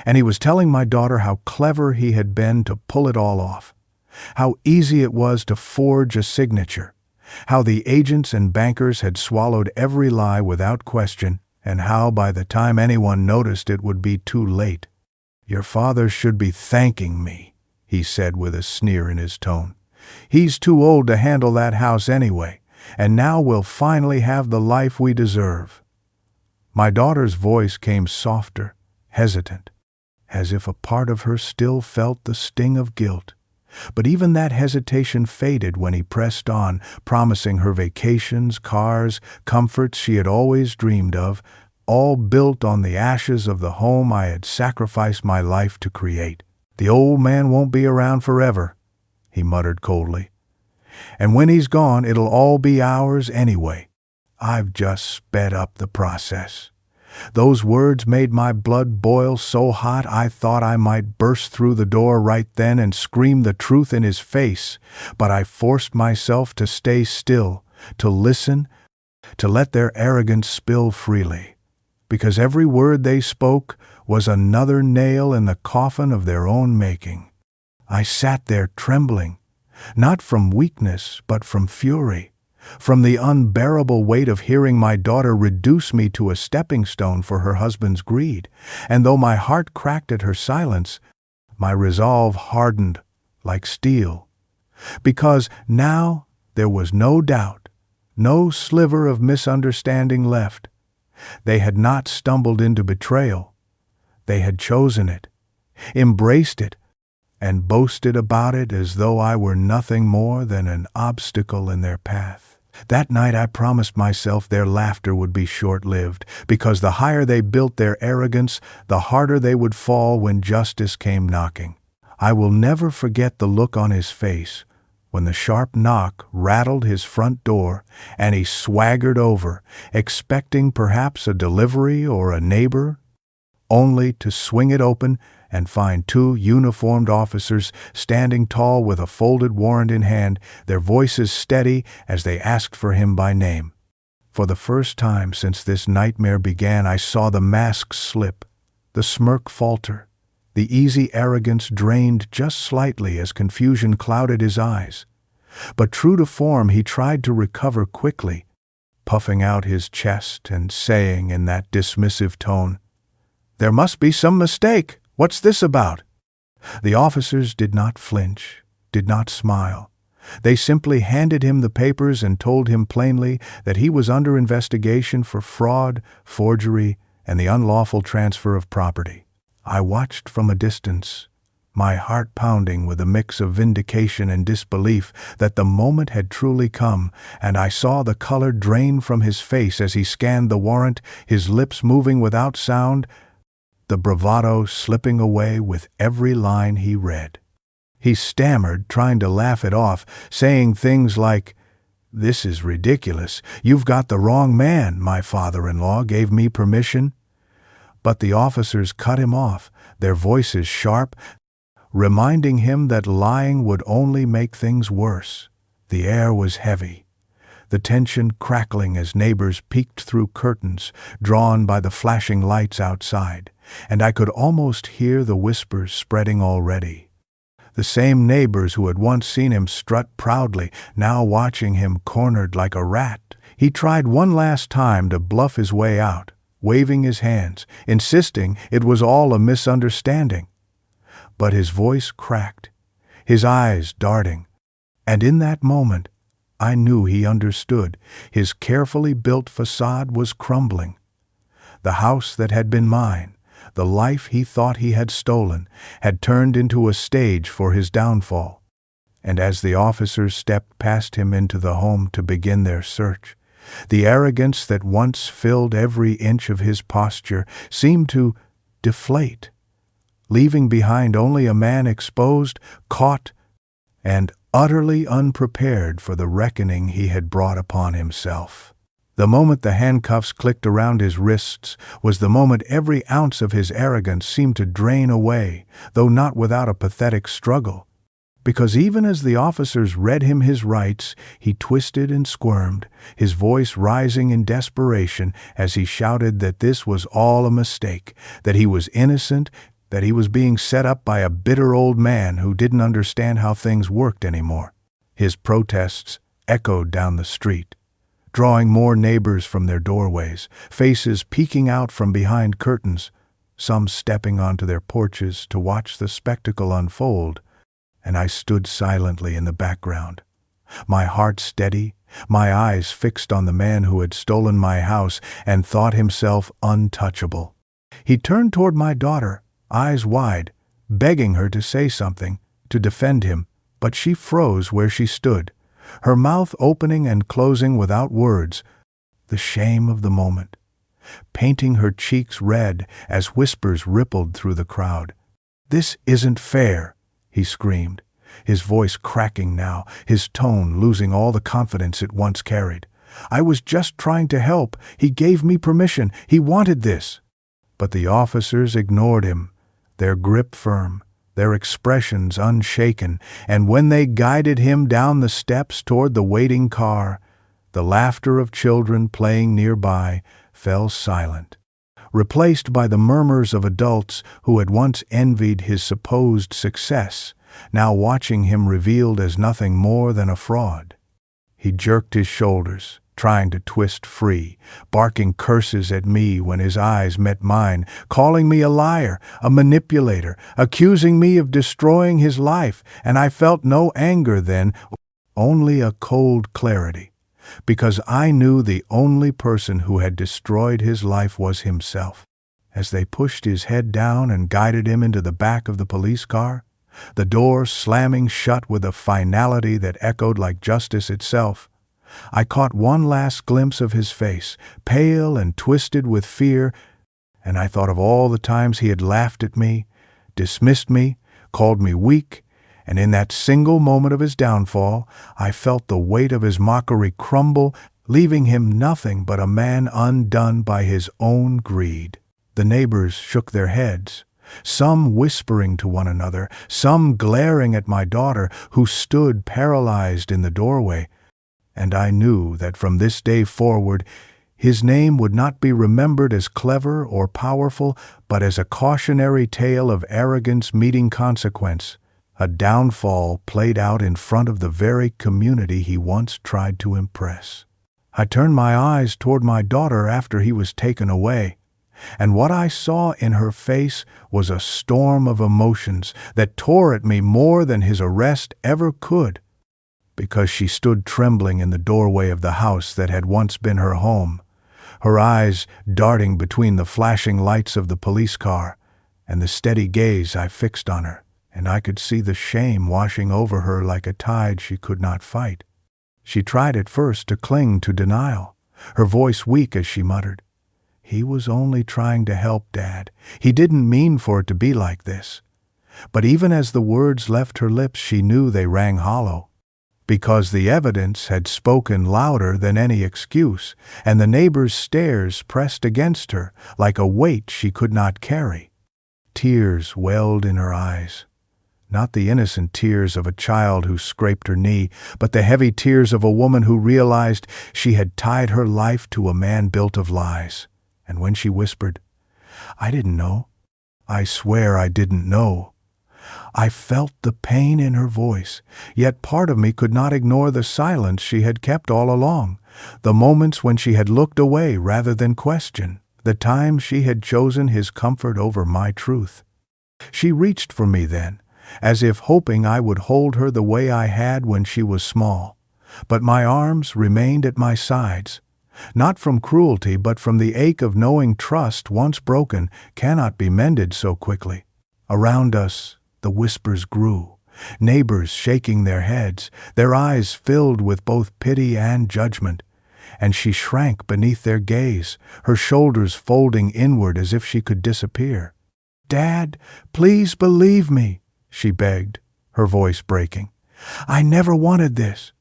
and he was telling my daughter how clever he had been to pull it all off, how easy it was to forge a signature, how the agents and bankers had swallowed every lie without question, and how by the time anyone noticed it would be too late. "Your father should be thanking me," he said with a sneer in his tone. "He's too old to handle that house anyway, and now we'll finally have the life we deserve." My daughter's voice came softer, hesitant, as if a part of her still felt the sting of guilt. But even that hesitation faded when he pressed on, promising her vacations, cars, comforts she had always dreamed of, all built on the ashes of the home I had sacrificed my life to create. "The old man won't be around forever," he muttered coldly. "And when he's gone, it'll all be ours anyway. I've just sped up the process." Those words made my blood boil so hot I thought I might burst through the door right then and scream the truth in his face, but I forced myself to stay still, to listen, to let their arrogance spill freely, because every word they spoke was another nail in the coffin of their own making. I sat there trembling, not from weakness but from fury, from the unbearable weight of hearing my daughter reduce me to a stepping stone for her husband's greed, and though my heart cracked at her silence, my resolve hardened like steel, because now there was no doubt, no sliver of misunderstanding left. They had not stumbled into betrayal. They had chosen it, embraced it, and boasted about it as though I were nothing more than an obstacle in their path. That night I promised myself their laughter would be short-lived, because the higher they built their arrogance, the harder they would fall when justice came knocking. I will never forget the look on his face when the sharp knock rattled his front door and he swaggered over, expecting perhaps a delivery or a neighbor, only to swing it open and find two uniformed officers standing tall with a folded warrant in hand, their voices steady as they asked for him by name. For the first time since this nightmare began, I saw the mask slip, the smirk falter, the easy arrogance drained just slightly as confusion clouded his eyes. But true to form, he tried to recover quickly, puffing out his chest and saying in that dismissive tone, "There must be some mistake. What's this about?" The officers did not flinch, did not smile. They simply handed him the papers and told him plainly that he was under investigation for fraud, forgery, and the unlawful transfer of property. I watched from a distance, my heart pounding with a mix of vindication and disbelief that the moment had truly come, and I saw the color drain from his face as he scanned the warrant, his lips moving without sound, the bravado slipping away with every line he read. He stammered, trying to laugh it off, saying things like, "This is ridiculous. You've got the wrong man. My father-in-law gave me permission." But the officers cut him off, their voices sharp, reminding him that lying would only make things worse. The air was heavy, the tension crackling as neighbors peeked through curtains drawn by the flashing lights outside, and I could almost hear the whispers spreading already. The same neighbors who had once seen him strut proudly, now watching him cornered like a rat. He tried one last time to bluff his way out, waving his hands, insisting it was all a misunderstanding. But his voice cracked, his eyes darting, and in that moment I knew he understood. His carefully built facade was crumbling. The house that had been mine, the life he thought he had stolen, had turned into a stage for his downfall. And as the officers stepped past him into the home to begin their search, the arrogance that once filled every inch of his posture seemed to deflate, leaving behind only a man exposed, caught, and utterly unprepared for the reckoning he had brought upon himself. The moment the handcuffs clicked around his wrists was the moment every ounce of his arrogance seemed to drain away, though not without a pathetic struggle. Because even as the officers read him his rights, he twisted and squirmed, his voice rising in desperation as he shouted that this was all a mistake, that he was innocent, that he was being set up by a bitter old man who didn't understand how things worked anymore. His protests echoed down the street, drawing more neighbors from their doorways, faces peeking out from behind curtains, some stepping onto their porches to watch the spectacle unfold, and I stood silently in the background, my heart steady, my eyes fixed on the man who had stolen my house and thought himself untouchable. He turned toward my daughter, eyes wide, begging her to say something, to defend him, but she froze where she stood, her mouth opening and closing without words, the shame of the moment, painting her cheeks red as whispers rippled through the crowd. "This isn't fair," he screamed, his voice cracking now, his tone losing all the confidence it once carried. "I was just trying to help. He gave me permission. He wanted this." But the officers ignored him, their grip firm, their expressions unshaken, and when they guided him down the steps toward the waiting car, the laughter of children playing nearby fell silent, replaced by the murmurs of adults who had once envied his supposed success, now watching him revealed as nothing more than a fraud. He jerked his shoulders, trying to twist free, barking curses at me when his eyes met mine, calling me a liar, a manipulator, accusing me of destroying his life, and I felt no anger then, only a cold clarity, because I knew the only person who had destroyed his life was himself. As they pushed his head down and guided him into the back of the police car, the door slamming shut with a finality that echoed like justice itself, I caught one last glimpse of his face, pale and twisted with fear, and I thought of all the times he had laughed at me, dismissed me, called me weak, and in that single moment of his downfall, I felt the weight of his mockery crumble, leaving him nothing but a man undone by his own greed. The neighbors shook their heads, some whispering to one another, some glaring at my daughter, who stood paralyzed in the doorway, and I knew that from this day forward his name would not be remembered as clever or powerful, but as a cautionary tale of arrogance meeting consequence, a downfall played out in front of the very community he once tried to impress. I turned my eyes toward my daughter after he was taken away, and what I saw in her face was a storm of emotions that tore at me more than his arrest ever could, because she stood trembling in the doorway of the house that had once been her home, her eyes darting between the flashing lights of the police car and the steady gaze I fixed on her, and I could see the shame washing over her like a tide she could not fight. She tried at first to cling to denial, her voice weak as she muttered, "He was only trying to help, Dad. He didn't mean for it to be like this." But even as the words left her lips, she knew they rang hollow, because the evidence had spoken louder than any excuse, and the neighbors' stares pressed against her like a weight she could not carry. Tears welled in her eyes, not the innocent tears of a child who scraped her knee, but the heavy tears of a woman who realized she had tied her life to a man built of lies. And when she whispered, "I didn't know. I swear I didn't know," I felt the pain in her voice, yet part of me could not ignore the silence she had kept all along, the moments when she had looked away rather than question, the times she had chosen his comfort over my truth. She reached for me then, as if hoping I would hold her the way I had when she was small, but my arms remained at my sides, not from cruelty but from the ache of knowing trust once broken cannot be mended so quickly. Around us, the whispers grew, neighbors shaking their heads, their eyes filled with both pity and judgment, and she shrank beneath their gaze, her shoulders folding inward as if she could disappear. "Dad, please believe me," she begged, her voice breaking. "I never wanted this.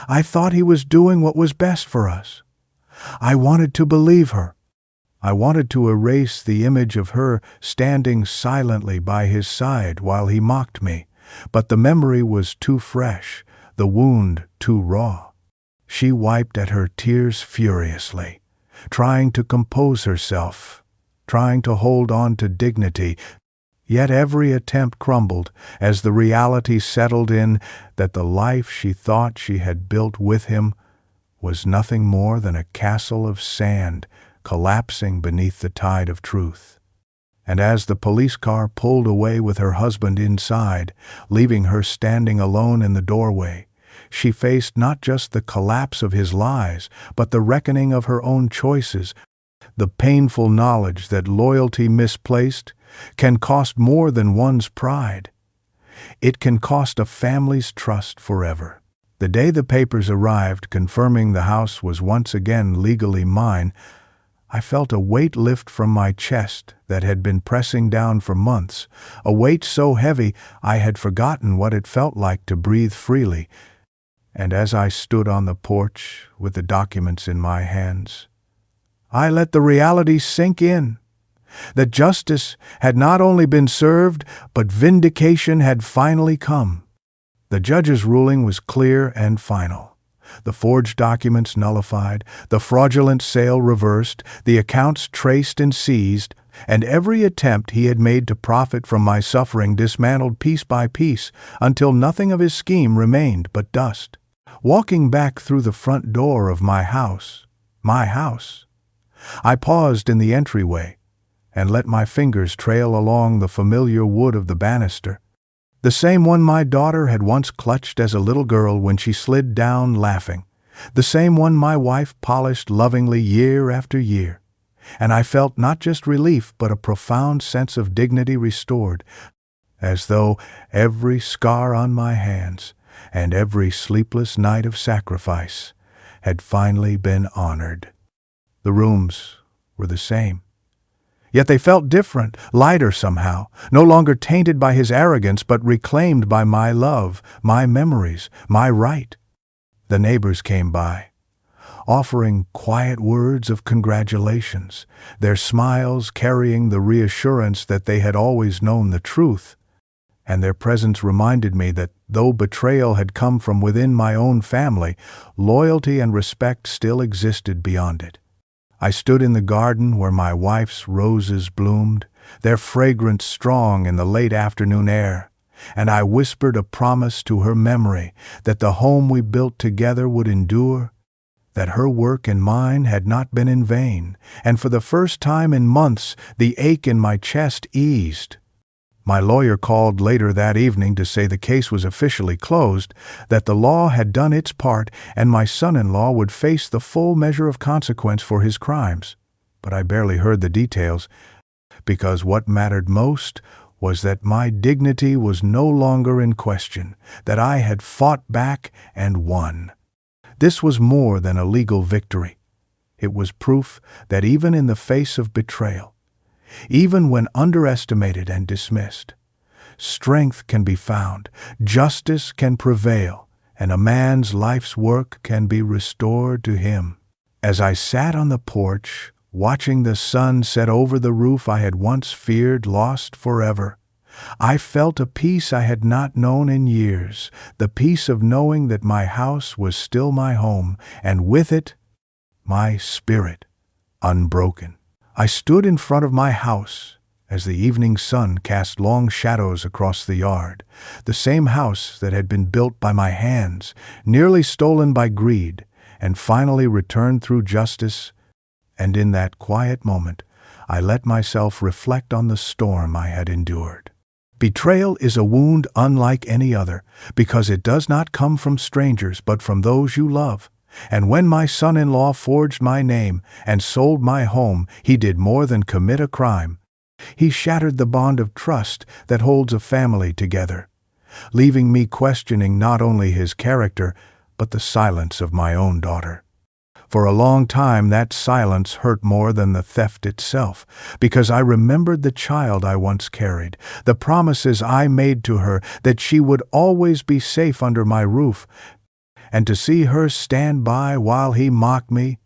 I thought he was doing what was best for us." I wanted to believe her. I wanted to erase the image of her standing silently by his side while he mocked me, but the memory was too fresh, the wound too raw. She wiped at her tears furiously, trying to compose herself, trying to hold on to dignity, yet every attempt crumbled as the reality settled in that the life she thought she had built with him was nothing more than a castle of sand collapsing beneath the tide of truth. And as the police car pulled away with her husband inside, leaving her standing alone in the doorway, she faced not just the collapse of his lies, but the reckoning of her own choices, The painful knowledge that loyalty misplaced can cost more than one's pride. It can cost a family's trust forever. The day the papers arrived confirming the house was once again legally mine, I felt a weight lift from my chest that had been pressing down for months, a weight so heavy I had forgotten what it felt like to breathe freely. And as I stood on the porch with the documents in my hands, I let the reality sink in, that justice had not only been served, but vindication had finally come. The judge's ruling was clear and final. The forged documents nullified, the fraudulent sale reversed, the accounts traced and seized, and every attempt he had made to profit from my suffering dismantled piece by piece until nothing of his scheme remained but dust. Walking back through the front door of my house, I paused in the entryway and let my fingers trail along the familiar wood of the banister, the same one my daughter had once clutched as a little girl when she slid down laughing, the same one my wife polished lovingly year after year. And I felt not just relief but a profound sense of dignity restored, as though every scar on my hands and every sleepless night of sacrifice had finally been honored. The rooms were the same. Yet they felt different, lighter somehow, no longer tainted by his arrogance, but reclaimed by my love, my memories, my right. The neighbors came by, offering quiet words of congratulations, their smiles carrying the reassurance that they had always known the truth, and their presence reminded me that though betrayal had come from within my own family, loyalty and respect still existed beyond it. I stood in the garden where my wife's roses bloomed, their fragrance strong in the late afternoon air, and I whispered a promise to her memory that the home we built together would endure, that her work and mine had not been in vain, and for the first time in months the ache in my chest eased. My lawyer called later that evening to say the case was officially closed, that the law had done its part, and my son-in-law would face the full measure of consequence for his crimes. But I barely heard the details, because what mattered most was that my dignity was no longer in question, that I had fought back and won. This was more than a legal victory. It was proof that even in the face of betrayal, even when underestimated and dismissed, strength can be found, justice can prevail, and a man's life's work can be restored to him. As I sat on the porch, watching the sun set over the roof I had once feared lost forever, I felt a peace I had not known in years, the peace of knowing that my house was still my home, and with it, my spirit, unbroken. I stood in front of my house as the evening sun cast long shadows across the yard, the same house that had been built by my hands, nearly stolen by greed, and finally returned through justice, and in that quiet moment I let myself reflect on the storm I had endured. Betrayal is a wound unlike any other, because it does not come from strangers but from those you love. And when my son-in-law forged my name and sold my home, he did more than commit a crime. He shattered the bond of trust that holds a family together, leaving me questioning not only his character, but the silence of my own daughter. For a long time that silence hurt more than the theft itself, because I remembered the child I once carried, the promises I made to her that she would always be safe under my roof, and to see her stand by while he mocked me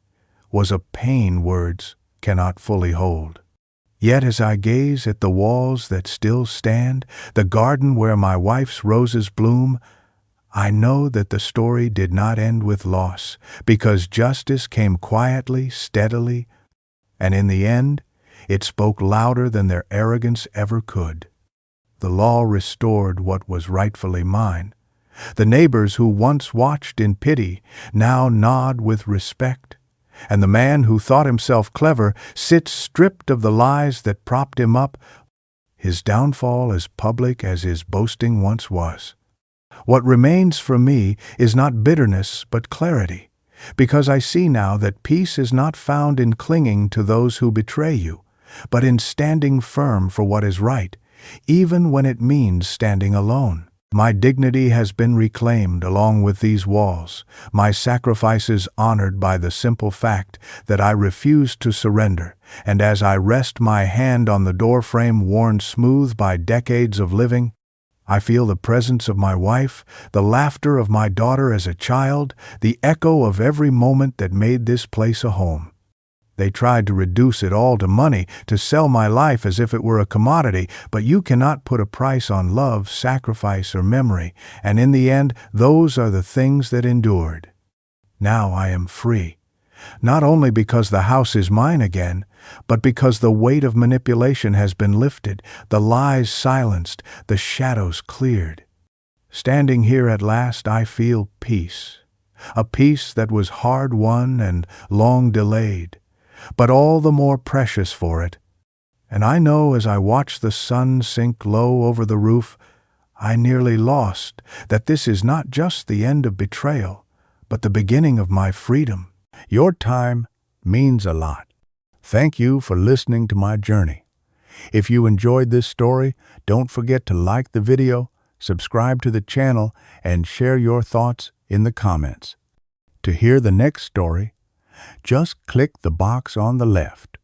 was a pain words cannot fully hold. Yet as I gaze at the walls that still stand, the garden where my wife's roses bloom, I know that the story did not end with loss, because justice came quietly, steadily, and in the end, it spoke louder than their arrogance ever could. The law restored what was rightfully mine. The neighbors who once watched in pity now nod with respect, and the man who thought himself clever sits stripped of the lies that propped him up, his downfall as public as his boasting once was. What remains for me is not bitterness but clarity, because I see now that peace is not found in clinging to those who betray you, but in standing firm for what is right, even when it means standing alone. My dignity has been reclaimed along with these walls, my sacrifices honored by the simple fact that I refuse to surrender, and as I rest my hand on the doorframe worn smooth by decades of living, I feel the presence of my wife, the laughter of my daughter as a child, the echo of every moment that made this place a home. They tried to reduce it all to money, to sell my life as if it were a commodity, but you cannot put a price on love, sacrifice, or memory, and in the end, those are the things that endured. Now I am free, not only because the house is mine again, but because the weight of manipulation has been lifted, the lies silenced, the shadows cleared. Standing here at last, I feel peace, a peace that was hard-won and long delayed, but all the more precious for it. And I know as I watch the sun sink low over the roof, I nearly lost that this is not just the end of betrayal, but the beginning of my freedom. Your time means a lot. Thank you for listening to my journey. If you enjoyed this story, don't forget to like the video, subscribe to the channel, and share your thoughts in the comments. To hear the next story, just click the box on the left.